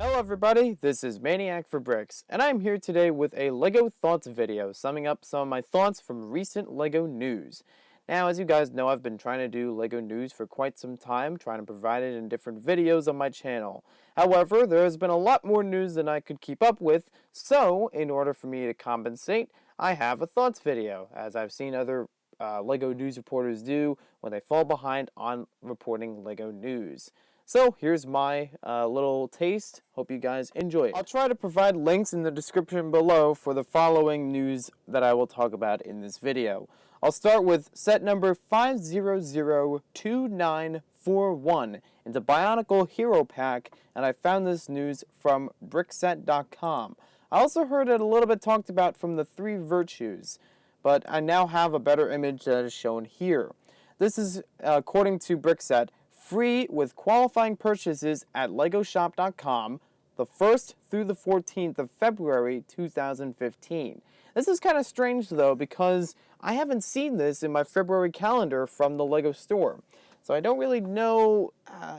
Hello everybody, this is Maniac for Bricks, and I'm here today with a LEGO Thoughts video, summing up some of my thoughts from recent LEGO news. Now, as you guys know, I've been trying to do LEGO news for quite some time, trying to provide it in different videos on my channel. However, there has been a lot more news than I could keep up with, so in order for me to compensate, I have a Thoughts video, as I've seen other LEGO news reporters do when they fall behind on reporting LEGO news. So here's my little taste. Hope you guys enjoy it. I'll try to provide links in the description below for the following news that I will talk about in this video. I'll start with set number 5002941. It's a Bionicle Hero Pack, and I found this news from Brickset.com. I also heard it a little bit talked about from the Three Virtues, but I now have a better image that is shown here. This is, according to Brickset, free with qualifying purchases at legoshop.com the 1st through the 14th of February 2015. This is kind of strange though, because I haven't seen this in my February calendar from the LEGO store. So I don't really know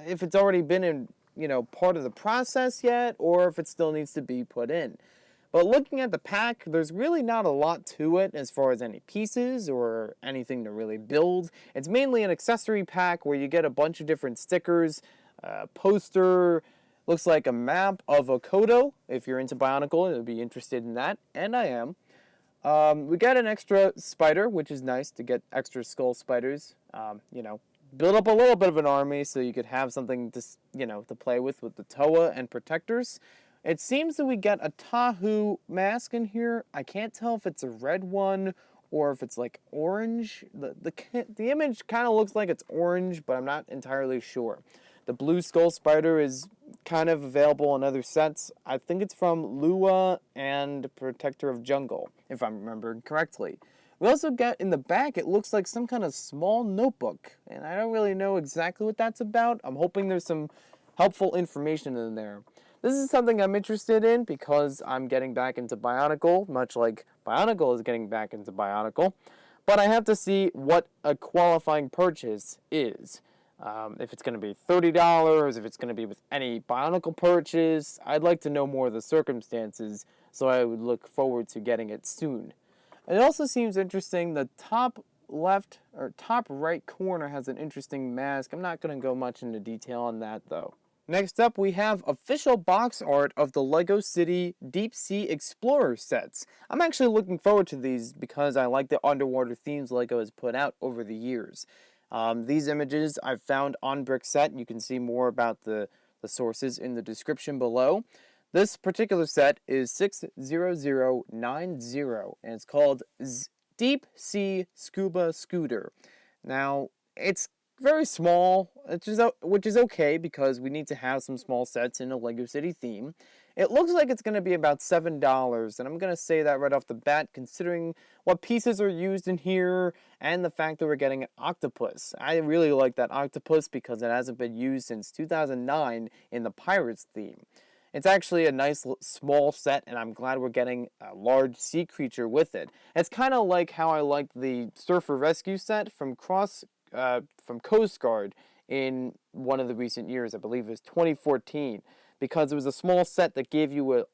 if it's already been in, part of the process yet, or if it still needs to be put in. But looking at the pack, there's really not a lot to it as far as any pieces or anything to really build. It's mainly an accessory pack where you get a bunch of different stickers, poster, looks like a map of a Kodo. If you're into Bionicle, you'll be interested in that, and I am. We got an extra spider, which is nice to get extra skull spiders. Build up a little bit of an army so you could have something to, to play with the Toa and protectors. It seems that we get a Tahu mask in here. I can't tell if it's a red one or if it's like orange. The image kind of looks like it's orange, but I'm not entirely sure. The blue skull spider is kind of available in other sets. I think it's from Lua and Protector of Jungle, if I'm remembering correctly. We also get in the back, it looks like some kind of small notebook, and I don't really know exactly what that's about. I'm hoping there's some helpful information in there. This is something I'm interested in because I'm getting back into Bionicle, much like Bionicle is getting back into Bionicle. But I have to see what a qualifying purchase is. If it's going to be $30, if it's going to be with any Bionicle purchase. I'd like to know more of the circumstances, so I would look forward to getting it soon. It also seems interesting, the top left or top right corner has an interesting mask. I'm not going to go much into detail on that though. Next up, we have official box art of the LEGO City Deep Sea Explorer sets. I'm actually looking forward to these because I like the underwater themes LEGO has put out over the years. These images I've found on Brickset. You can see more about the sources in the description below. This particular set is 60090, and it's called Deep Sea Scuba Scooter. Now, it's very small, which is okay because we need to have some small sets in a LEGO City theme. It looks like it's going to be about $7, and I'm going to say that right off the bat considering what pieces are used in here and the fact that we're getting an octopus. I really like that octopus because it hasn't been used since 2009 in the Pirates theme. It's actually a nice small set, and I'm glad we're getting a large sea creature with it. It's kind of like how I liked the Surfer Rescue set from Coast Guard in one of the recent years. I believe it was 2014, because it was a small set that gave you a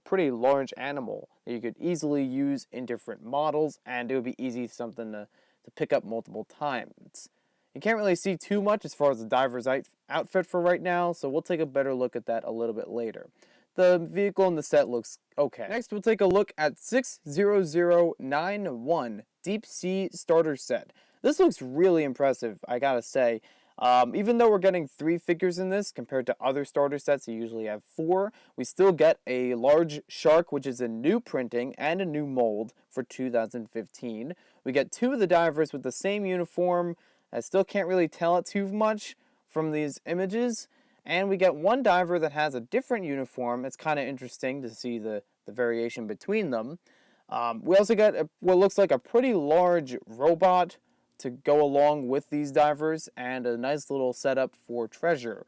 pretty large animal that you could easily use in different models, and it would be easy something to pick up multiple times. You can't really see too much as far as the diver's outfit for right now, so we'll take a better look at that a little bit later. The vehicle in the set looks okay. Next, we'll take a look at 60091 Deep Sea Starter Set. This looks really impressive, I gotta say. Even though we're getting 3 figures in this, compared to other starter sets, you usually have 4, we still get a large shark, which is a new printing and a new mold for 2015. We get 2 of the divers with the same uniform. I still can't really tell it too much from these images. And we get 1 diver that has a different uniform. It's kind of interesting to see the variation between them. We also get what looks like a pretty large robot to go along with these divers, and a nice little setup for treasure.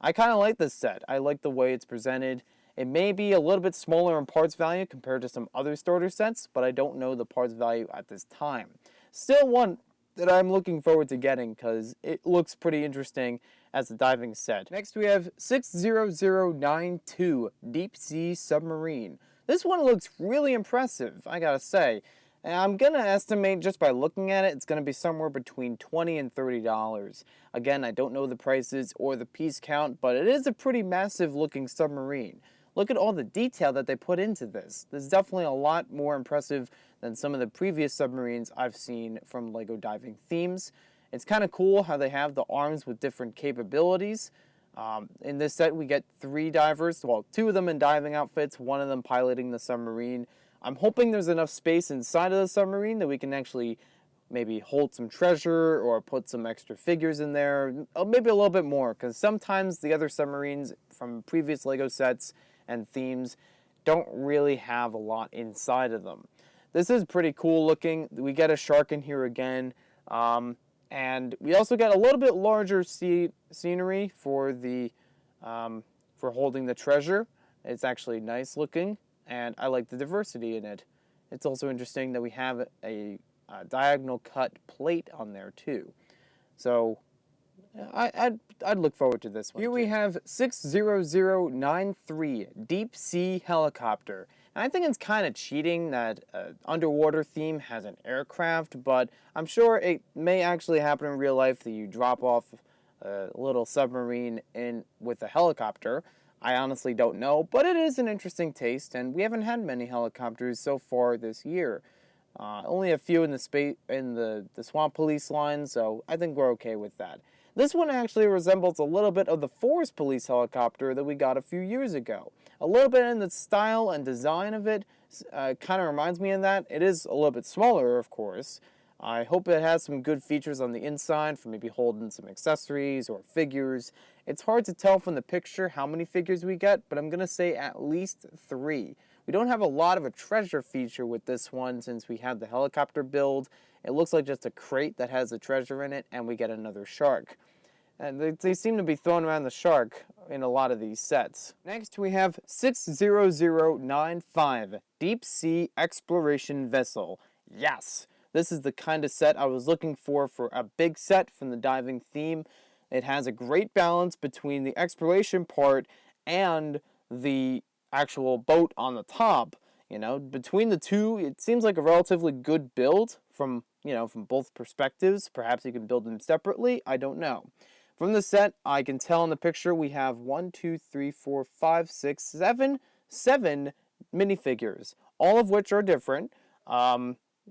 I kind of like this set. I like the way it's presented. It may be a little bit smaller in parts value compared to some other starter sets, but I don't know the parts value at this time. Still one that I'm looking forward to getting because it looks pretty interesting as a diving set. Next we have 60092 Deep Sea Submarine. This one looks really impressive, I gotta say. And I'm gonna estimate just by looking at it, it's gonna be somewhere between $20 and $30. Again, I don't know the prices or the piece count, but it is a pretty massive looking submarine. Look at all the detail that they put into this. This is definitely a lot more impressive than some of the previous submarines I've seen from LEGO Diving Themes. It's kind of cool how they have the arms with different capabilities. In this set, we get 3 divers, well, 2 of them in diving outfits, 1 of them piloting the submarine. I'm hoping there's enough space inside of the submarine that we can actually maybe hold some treasure or put some extra figures in there, maybe a little bit more, because sometimes the other submarines from previous LEGO sets and themes don't really have a lot inside of them. This is pretty cool looking. We get a shark in here again, and we also get a little bit larger scenery for the for holding the treasure. It's actually nice looking, and I like the diversity in it. It's also interesting that we have a diagonal cut plate on there too. So I'd look forward to this one. Here we have 60093 Deep Sea Helicopter. And I think it's kind of cheating that underwater theme has an aircraft, but I'm sure it may actually happen in real life that you drop off a little submarine in with a helicopter. I honestly don't know, but it is an interesting taste, and we haven't had many helicopters so far this year. Only a few in the Swamp Police line, so I think we're okay with that. This one actually resembles a little bit of the Forest Police helicopter that we got a few years ago. A little bit in the style and design of it kind of reminds me of that. It is a little bit smaller, of course. I hope it has some good features on the inside for maybe holding some accessories or figures. It's hard to tell from the picture how many figures we get, but I'm going to say at least 3. We don't have a lot of a treasure feature with this one since we have the helicopter build. It looks like just a crate that has a treasure in it, and we get another shark. And they seem to be throwing around the shark in a lot of these sets. Next we have 60095 Deep Sea Exploration Vessel. Yes! This is the kind of set I was looking for a big set from the diving theme. It has a great balance between the exploration part and the actual boat on the top. You know, between the two, it seems like a relatively good build from both perspectives. Perhaps you can build them separately. I don't know. From the set, I can tell in the picture we have 7 minifigures, all of which are different.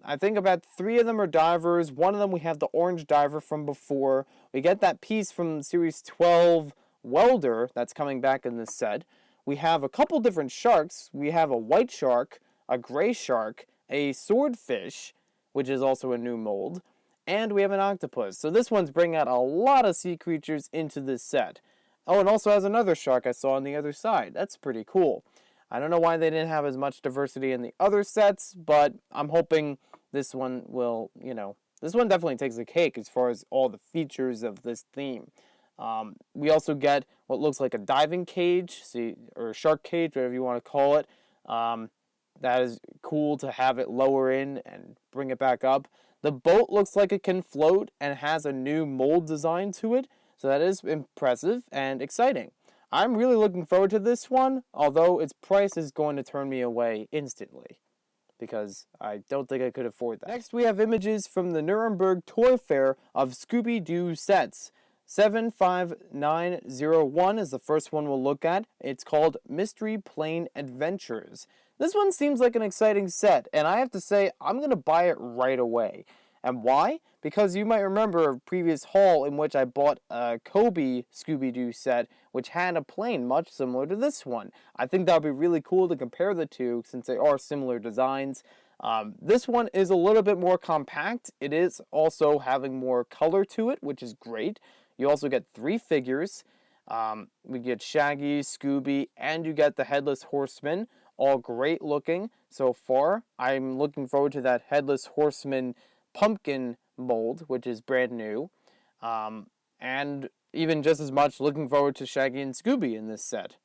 I think about 3 of them are divers. 1 of them we have the orange diver from before. We get that piece from Series 12 welder that's coming back in this set. We have a couple different sharks. We have a white shark, a gray shark, a swordfish, which is also a new mold, and we have an octopus. So this one's bringing out a lot of sea creatures into this set. Oh, and also has another shark I saw on the other side. That's pretty cool. I don't know why they didn't have as much diversity in the other sets, but I'm hoping this one will, this one definitely takes the cake as far as all the features of this theme. We also get what looks like a diving cage, or a shark cage, whatever you want to call it. That is cool to have it lower in and bring it back up. The boat looks like it can float and has a new mold design to it, so that is impressive and exciting. I'm really looking forward to this one, although its price is going to turn me away instantly, because I don't think I could afford that. Next, we have images from the Nuremberg Toy Fair of Scooby-Doo sets. 75901 is the first one we'll look at. It's called Mystery Plane Adventures. This one seems like an exciting set, and I have to say, I'm going to buy it right away. And why? Because you might remember a previous haul in which I bought a Kobe Scooby-Doo set, which had a plane much similar to this one. I think that would be really cool to compare the two since they are similar designs. This one is a little bit more compact. It is also having more color to it, which is great. You also get 3 figures. We get Shaggy, Scooby, and you get the Headless Horseman. All great looking so far. I'm looking forward to that Headless Horseman pumpkin mold, which is brand new, and even just as much looking forward to Shaggy and Scooby in this set.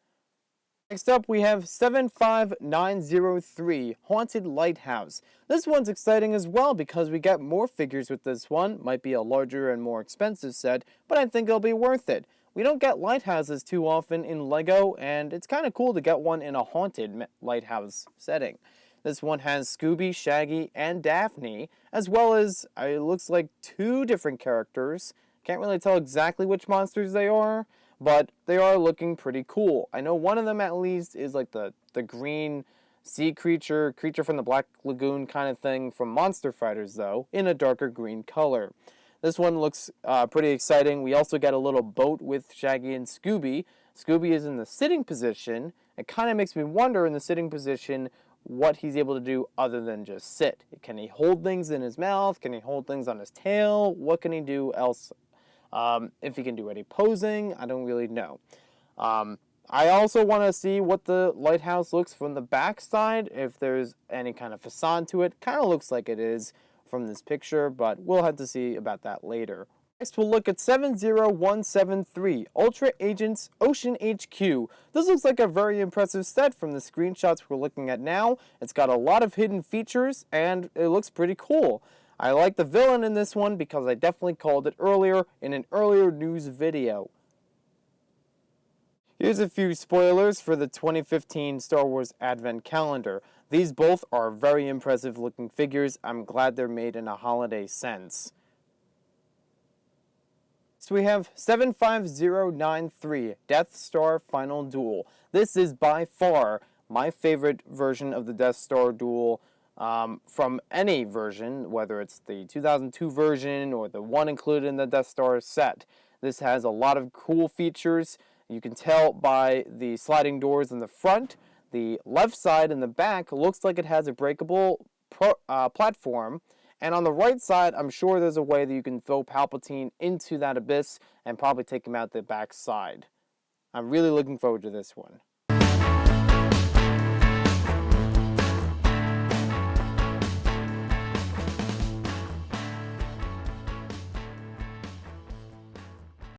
Next up, we have 75903 Haunted Lighthouse. This one's exciting as well because we get more figures with this one. Might be a larger and more expensive set, but I think it'll be worth it. We don't get lighthouses too often in LEGO, and it's kind of cool to get one in a haunted lighthouse setting. This one has Scooby, Shaggy, and Daphne, as well as, it looks like 2 different characters. Can't really tell exactly which monsters they are, but they are looking pretty cool. I know one of them at least is like the green sea creature from the Black Lagoon kind of thing from Monster Fighters though, in a darker green color. This one looks pretty exciting. We also get a little boat with Shaggy and Scooby. Scooby is in the sitting position. It kind of makes me wonder in the sitting position what he's able to do other than just sit. Can he hold things in his mouth? Can he hold things on his tail? What can he do else? If he can do any posing, I don't really know. I also want to see what the lighthouse looks from the back side, if there's any kind of facade to it. Kind of looks like it is from this picture, but we'll have to see about that later. Next, we'll look at 70173 Ultra Agents Ocean HQ. This looks like a very impressive set from the screenshots we're looking at now. It's got a lot of hidden features, and it looks pretty cool. I like the villain in this one because I definitely called it earlier in an earlier news video. Here's a few spoilers for the 2015 Star Wars Advent Calendar. These both are very impressive looking figures. I'm glad they're made in a holiday sense. So we have 75093 Death Star Final Duel. This is by far my favorite version of the Death Star Duel from any version, whether it's the 2002 version or the one included in the Death Star set. This has a lot of cool features. You can tell by the sliding doors in the front. The left side and the back looks like it has a breakable platform. And on the right side, I'm sure there's a way that you can throw Palpatine into that abyss and probably take him out the back side. I'm really looking forward to this one.